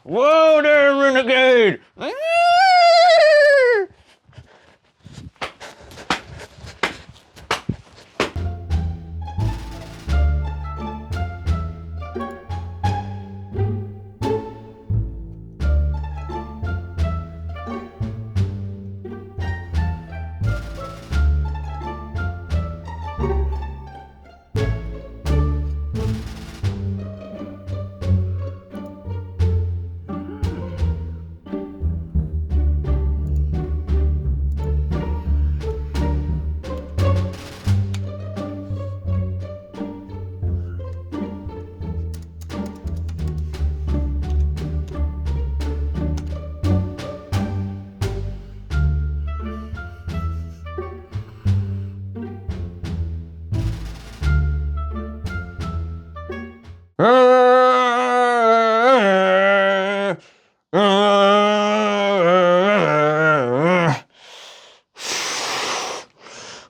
Whoa there, renegade!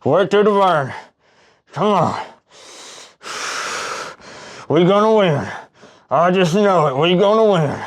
Work to the burn. Come on. We're gonna win. I just know it. We're gonna win.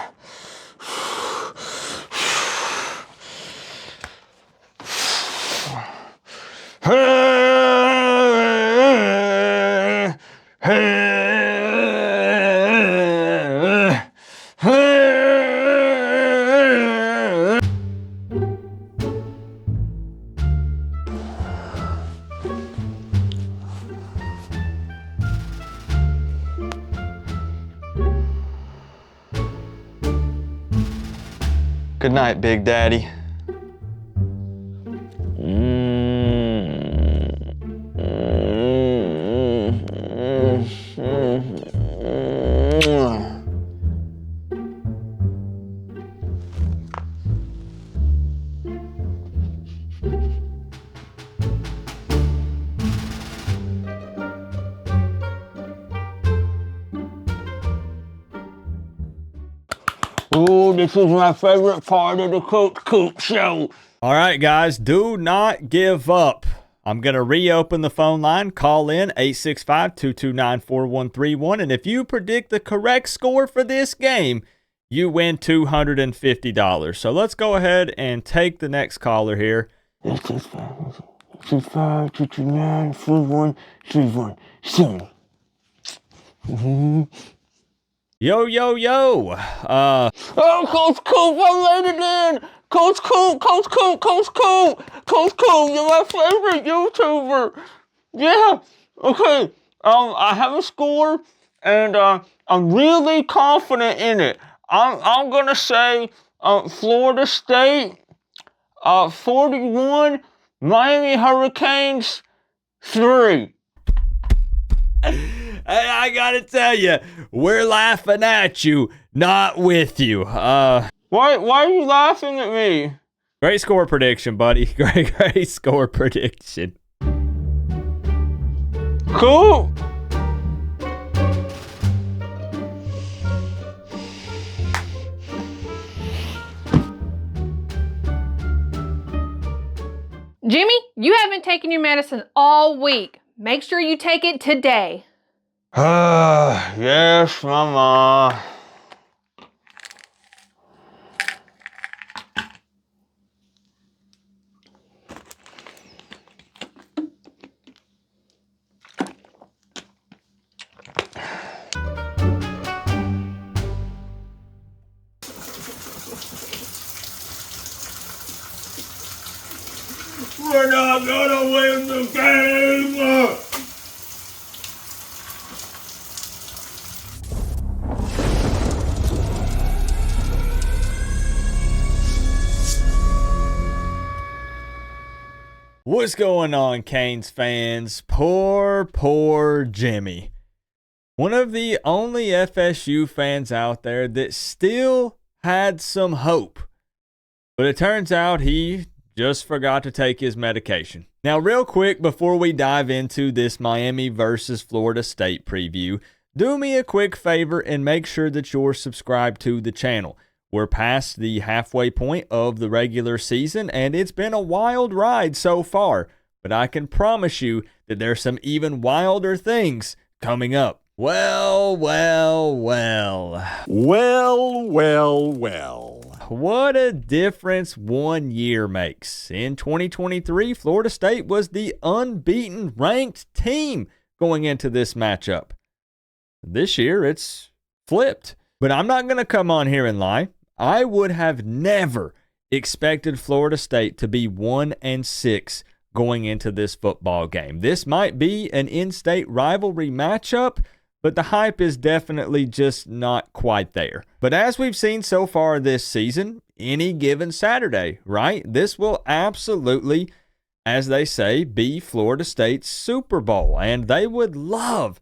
Good night, Big Daddy. Ooh, this is my favorite part of the Coach Coop show. All right, guys, do not give up. I'm going to reopen the phone line. Call in 865-229-4131. And if you predict the correct score for this game, you win $250. So let's go ahead and take the next caller here. 865-229-4131. Yo, yo, yo. Oh, Coach Coop, I made it in. Coach Coop, Coach Coop, Coach Coop. Coach Coop, you're my favorite YouTuber. Yeah. Okay. I have a score, and I'm really confident in it. I'm gonna say Florida State 41, Miami Hurricanes 3. Hey, I gotta tell you, we're laughing at you, not with you. Why are you laughing at me? Great score prediction, buddy. Great score prediction. Cool. Jimmy, you haven't taken your medicine all week. Make sure you take it today. Yes, Mama. We're not gonna win the game! What's going on, Canes fans? Poor Jimmy. One of the only FSU fans out there that still had some hope. But it turns out he just forgot to take his medication. Now, real quick, before we dive into this Miami versus Florida State preview, do me a quick favor and make sure that you're subscribed to the channel. We're past the halfway point of the regular season, and it's been a wild ride so far. But I can promise you that there's some even wilder things coming up. Well. What a difference 1 year makes. In 2023, Florida State was the unbeaten ranked team going into this matchup. This year, it's flipped. But I'm not going to come on here and lie. I would have never expected Florida State to be 1-6 going into this football game. This might be an in-state rivalry matchup, but the hype is definitely just not quite there. But as we've seen so far this season, any given Saturday, right? This will absolutely, as they say, be Florida State's Super Bowl. And they would love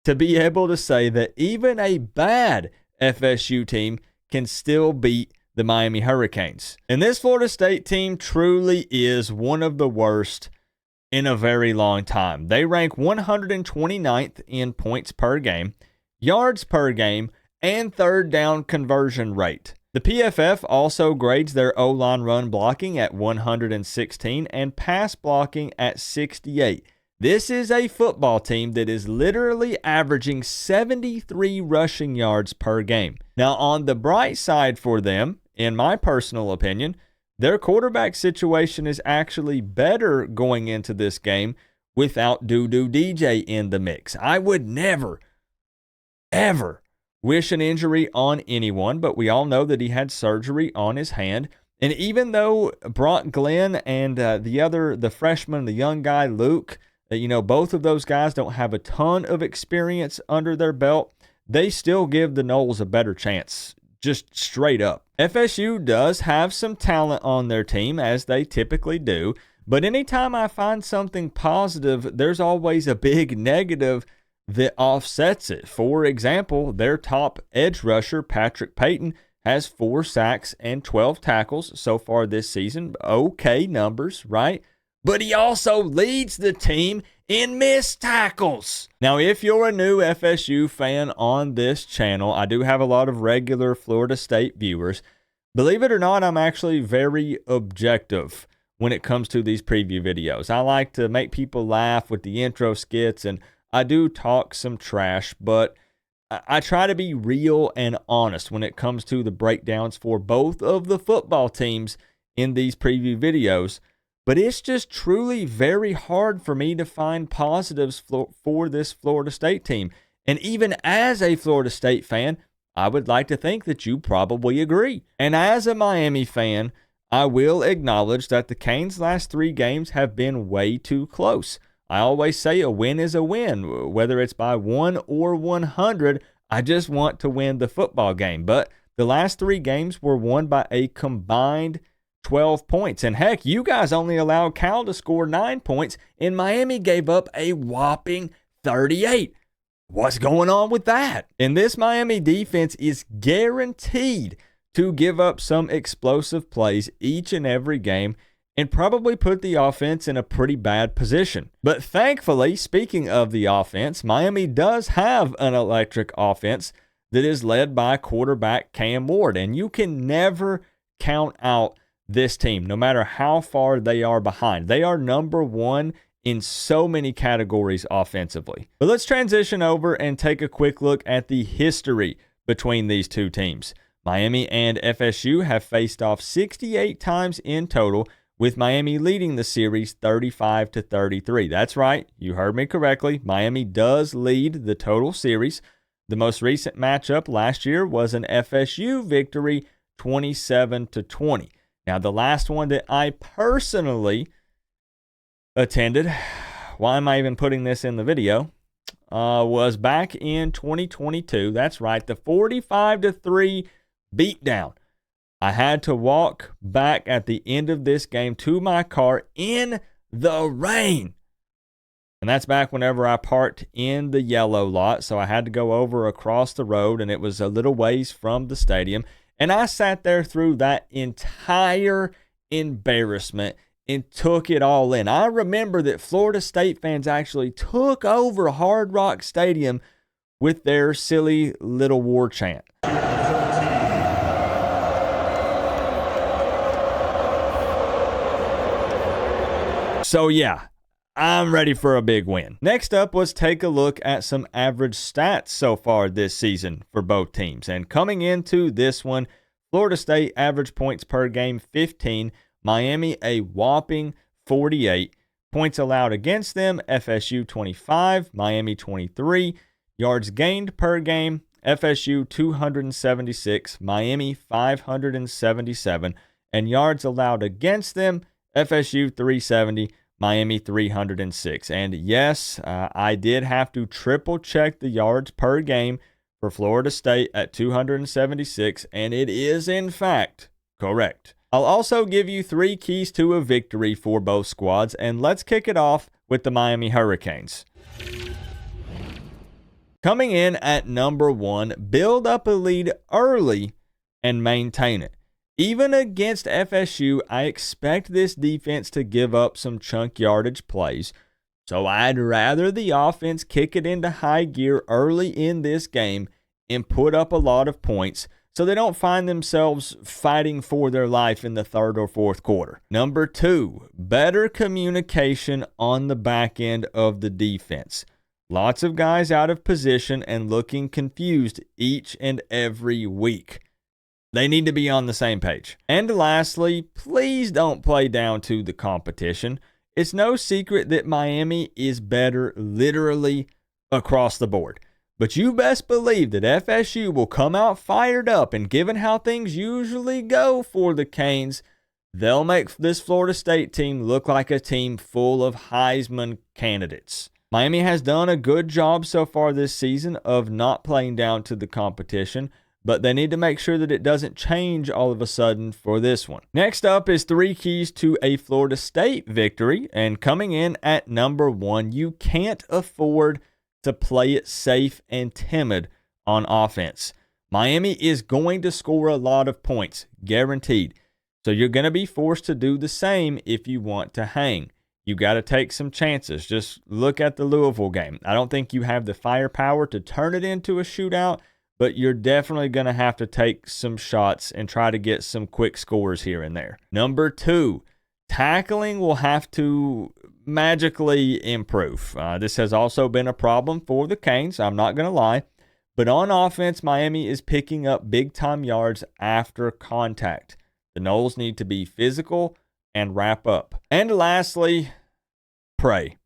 to be able to say that even a bad FSU team can still beat the Miami Hurricanes. And this Florida State team truly is one of the worst in a very long time. They rank 129th in points per game, yards per game, and third down conversion rate. The PFF also grades their O-line run blocking at 116 and pass blocking at 68. This is a football team that is literally averaging 73 rushing yards per game. Now, on the bright side for them, in my personal opinion, their quarterback situation is actually better going into this game without Doo-Doo DJ in the mix. I would never, ever wish an injury on anyone, but we all know that he had surgery on his hand. And even though Brock Glenn and the freshman, the young guy, Luke, both of those guys don't have a ton of experience under their belt, they still give the Noles a better chance, just straight up. FSU does have some talent on their team, as they typically do, but anytime I find something positive, there's always a big negative that offsets it. For example, their top edge rusher, Patrick Payton, has 4 sacks and 12 tackles so far this season. Okay numbers, right? But he also leads the team in missed tackles. Now, if you're a new FSU fan on this channel, I do have a lot of regular Florida State viewers. Believe it or not, I'm actually very objective when it comes to these preview videos. I like to make people laugh with the intro skits, and I do talk some trash, but I try to be real and honest when it comes to the breakdowns for both of the football teams in these preview videos. But it's just truly very hard for me to find positives for this Florida State team. And even as a Florida State fan, I would like to think that you probably agree. And as a Miami fan, I will acknowledge that the Canes' last 3 games have been way too close. I always say a win is a win, whether it's by 1 or 100. I just want to win the football game. But the last 3 games were won by a combined 12 points. And heck, you guys only allowed Cal to score 9 points, and Miami gave up a whopping 38. What's going on with that? And this Miami defense is guaranteed to give up some explosive plays each and every game and probably put the offense in a pretty bad position. But thankfully, speaking of the offense, Miami does have an electric offense that is led by quarterback Cam Ward, and you can never count out this team, no matter how far they are behind. They are number 1 in so many categories offensively. But let's transition over and take a quick look at the history between these two teams. Miami and FSU have faced off 68 times in total, with Miami leading the series 35-33. That's right, you heard me correctly. Miami does lead the total series. The most recent matchup last year was an FSU victory, 27-20. Now, the last one that I personally attended, why am I even putting this in the video, was back in 2022. That's right, the 45-3 beatdown. I had to walk back at the end of this game to my car in the rain. And that's back whenever I parked in the yellow lot, so I had to go over across the road, and it was a little ways from the stadium. And I sat there through that entire embarrassment and took it all in. I remember that Florida State fans actually took over Hard Rock Stadium with their silly little war chant. So yeah, I'm ready for a big win. Next up, let's take a look at some average stats so far this season for both teams. And coming into this one, Florida State average points per game 15, Miami a whopping 48. Points allowed against them, FSU 25, Miami 23. Yards gained per game, FSU 276, Miami 577. And yards allowed against them, FSU 370, Miami 306. And yes, I did have to triple check the yards per game for Florida State at 276, and it is in fact correct. I'll also give you 3 keys to a victory for both squads, and let's kick it off with the Miami Hurricanes. Coming in at number 1, build up a lead early and maintain it. Even against FSU, I expect this defense to give up some chunk yardage plays, so I'd rather the offense kick it into high gear early in this game and put up a lot of points so they don't find themselves fighting for their life in the third or fourth quarter. Number 2, better communication on the back end of the defense. Lots of guys out of position and looking confused each and every week. They need to be on the same page. And lastly, please don't play down to the competition. It's no secret that Miami is better literally across the board. But you best believe that FSU will come out fired up, and given how things usually go for the Canes, they'll make this Florida State team look like a team full of Heisman candidates. Miami has done a good job so far this season of not playing down to the competition, but they need to make sure that it doesn't change all of a sudden for this one. Next up is 3 keys to a Florida State victory, and coming in at number 1, you can't afford to play it safe and timid on offense. Miami is going to score a lot of points, guaranteed. So you're going to be forced to do the same if you want to hang. You got to take some chances. Just look at the Louisville game. I don't think you have the firepower to turn it into a shootout, but you're definitely going to have to take some shots and try to get some quick scores here and there. Number 2, tackling will have to magically improve. This has also been a problem for the Canes, I'm not going to lie. But on offense, Miami is picking up big-time yards after contact. The Noles need to be physical and wrap up. And lastly, pray.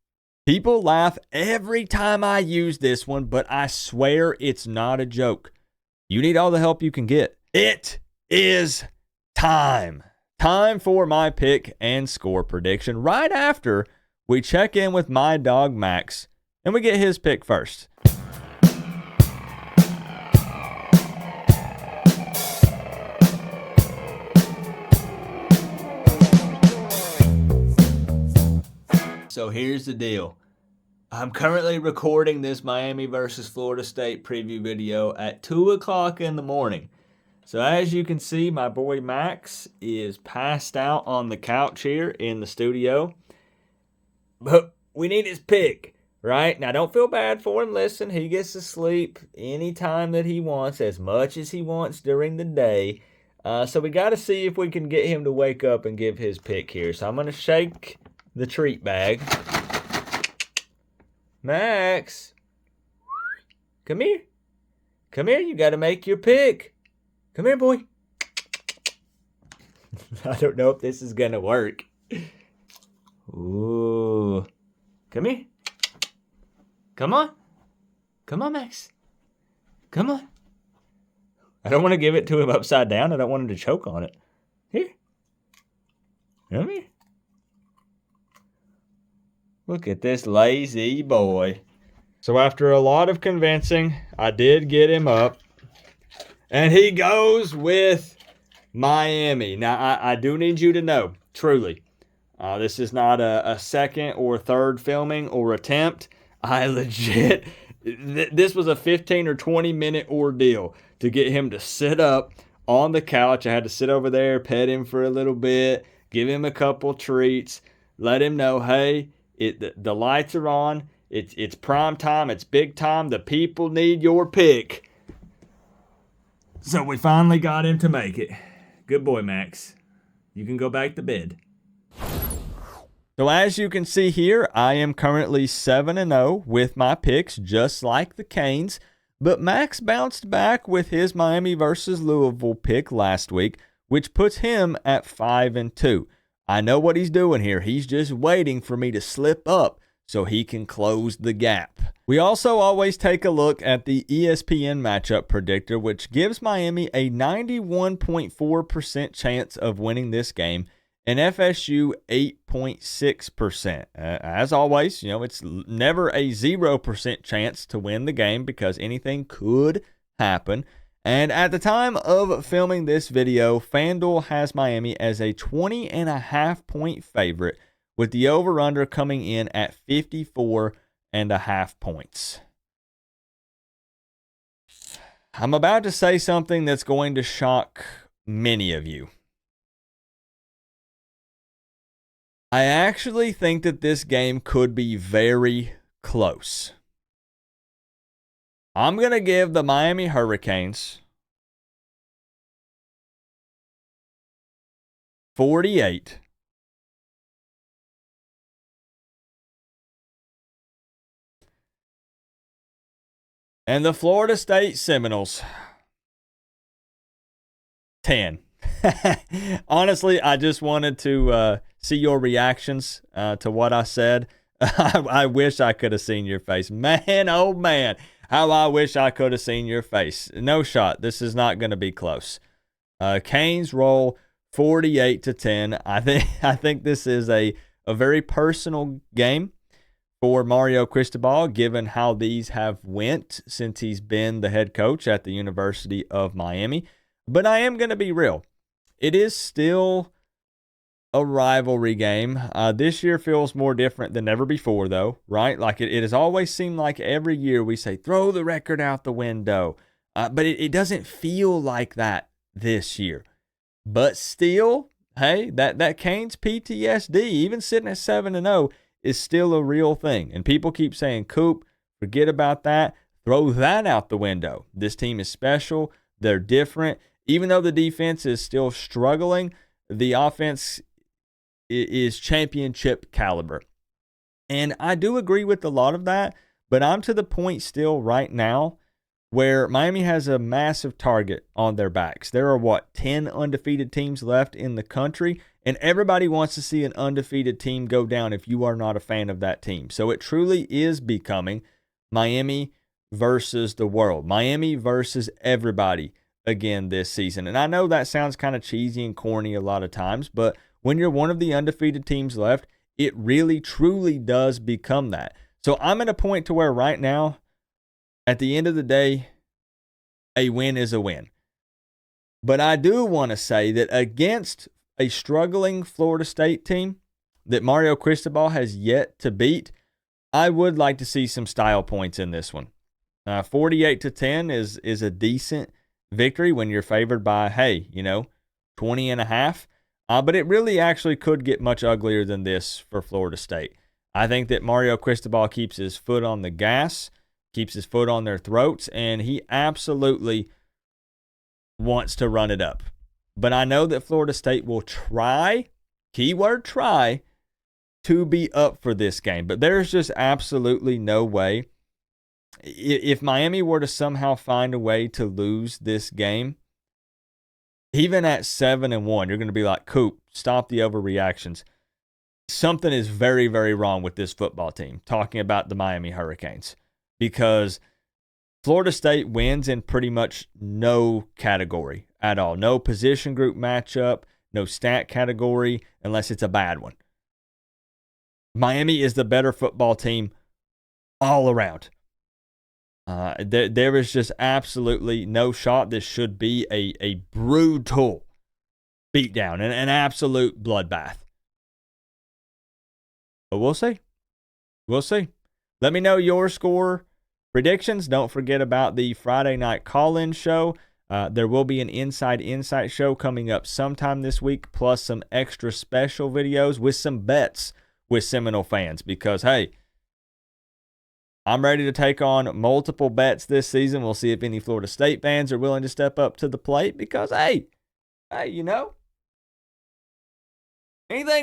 People laugh every time I use this one, but I swear it's not a joke. You need all the help you can get. It is time. Time for my pick and score prediction right after we check in with my dog Max and we get his pick first. So here's the deal. I'm currently recording this Miami versus Florida State preview video at 2 o'clock in the morning. So as you can see, my boy Max is passed out on the couch here in the studio. But we need his pick, right? Now don't feel bad for him. Listen, he gets to sleep anytime that he wants, as much as he wants during the day. So we got to see if we can get him to wake up and give his pick here. So I'm going to shake the treat bag. Max, come here. Come here, you got to make your pick. Come here, boy. I don't know if this is going to work. Ooh. Come here. Come on. Come on, Max. Come on. I don't want to give it to him upside down. I don't want him to choke on it. Here. Come here. Look at this lazy boy. So after a lot of convincing, I did get him up. And he goes with Miami. Now, I do need you to know, truly, this is not a second or third filming or attempt. I legit, this was a 15 or 20 minute ordeal to get him to sit up on the couch. I had to sit over there, pet him for a little bit, give him a couple treats, let him know, hey, the lights are on. It's prime time. It's big time. The people need your pick. So we finally got him to make it. Good boy, Max. You can go back to bed. So as you can see here, I am currently 7-0 with my picks, just like the Canes. But Max bounced back with his Miami versus Louisville pick last week, which puts him at 5-2. I know what he's doing here. He's just waiting for me to slip up so he can close the gap. We also always take a look at the ESPN matchup predictor, which gives Miami a 91.4% chance of winning this game and FSU 8.6%. As always, it's never a 0% chance to win the game because anything could happen. And at the time of filming this video, FanDuel has Miami as a 20.5 point favorite, with the over-under coming in at 54.5 points. I'm about to say something that's going to shock many of you. I actually think that this game could be very close. I'm going to give the Miami Hurricanes 48. And the Florida State Seminoles 10. Honestly, I just wanted to see your reactions to what I said. I wish I could have seen your face. Man, oh man, how I wish I could have seen your face. No shot. This is not going to be close. Canes roll 48-10. I think this is a very personal game for Mario Cristobal, given how these have went since he's been the head coach at the University of Miami. But I am going to be real. It is still a rivalry game. This year feels more different than ever before, though, right? Like it has always seemed like every year we say, throw the record out the window. But it doesn't feel like that this year. But still, hey, that Canes PTSD, even sitting at 7-0, is still a real thing. And people keep saying, Coop, forget about that. Throw that out the window. This team is special. They're different. Even though the defense is still struggling, the offense is championship caliber. And I do agree with a lot of that, but I'm to the point still right now where Miami has a massive target on their backs. There are, 10 undefeated teams left in the country, and everybody wants to see an undefeated team go down if you are not a fan of that team. So it truly is becoming Miami versus the world. Miami versus everybody again this season. And I know that sounds kind of cheesy and corny a lot of times, but when you're one of the undefeated teams left, it really, truly does become that. So I'm at a point to where right now, at the end of the day, a win is a win. But I do want to say that against a struggling Florida State team that Mario Cristobal has yet to beat, I would like to see some style points in this one. 48-10 is a decent victory when you're favored by, 20.5. But it really actually could get much uglier than this for Florida State. I think that Mario Cristobal keeps his foot on the gas, keeps his foot on their throats, and he absolutely wants to run it up. But I know that Florida State will try, keyword try, to be up for this game. But there's just absolutely no way. If Miami were to somehow find a way to lose this game, even at 7-1, you're going to be like, Coop, stop the overreactions. Something is very, very wrong with this football team, talking about the Miami Hurricanes, because Florida State wins in pretty much no category at all. No position group matchup, no stat category, unless it's a bad one. Miami is the better football team all around. There is just absolutely no shot. This should be a brutal beatdown and an absolute bloodbath. But we'll see. We'll see. Let me know your score predictions. Don't forget about the Friday night call-in show. There will be an Inside Insight show coming up sometime this week, plus some extra special videos with some bets with Seminole fans, because, hey, I'm ready to take on multiple bets this season. We'll see if any Florida State fans are willing to step up to the plate, because, hey, anything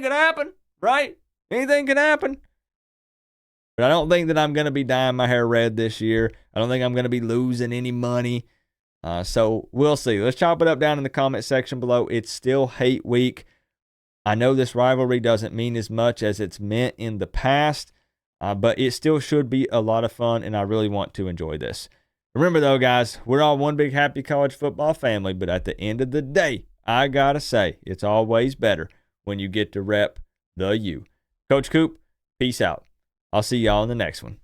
could happen, right? Anything can happen. But I don't think that I'm going to be dyeing my hair red this year. I don't think I'm going to be losing any money. So we'll see. Let's chop it up down in the comment section below. It's still hate week. I know this rivalry doesn't mean as much as it's meant in the past, but it still should be a lot of fun, and I really want to enjoy this. Remember, though, guys, we're all one big happy college football family, but at the end of the day, I got to say, it's always better when you get to rep the U. Coach Coop, peace out. I'll see y'all in the next one.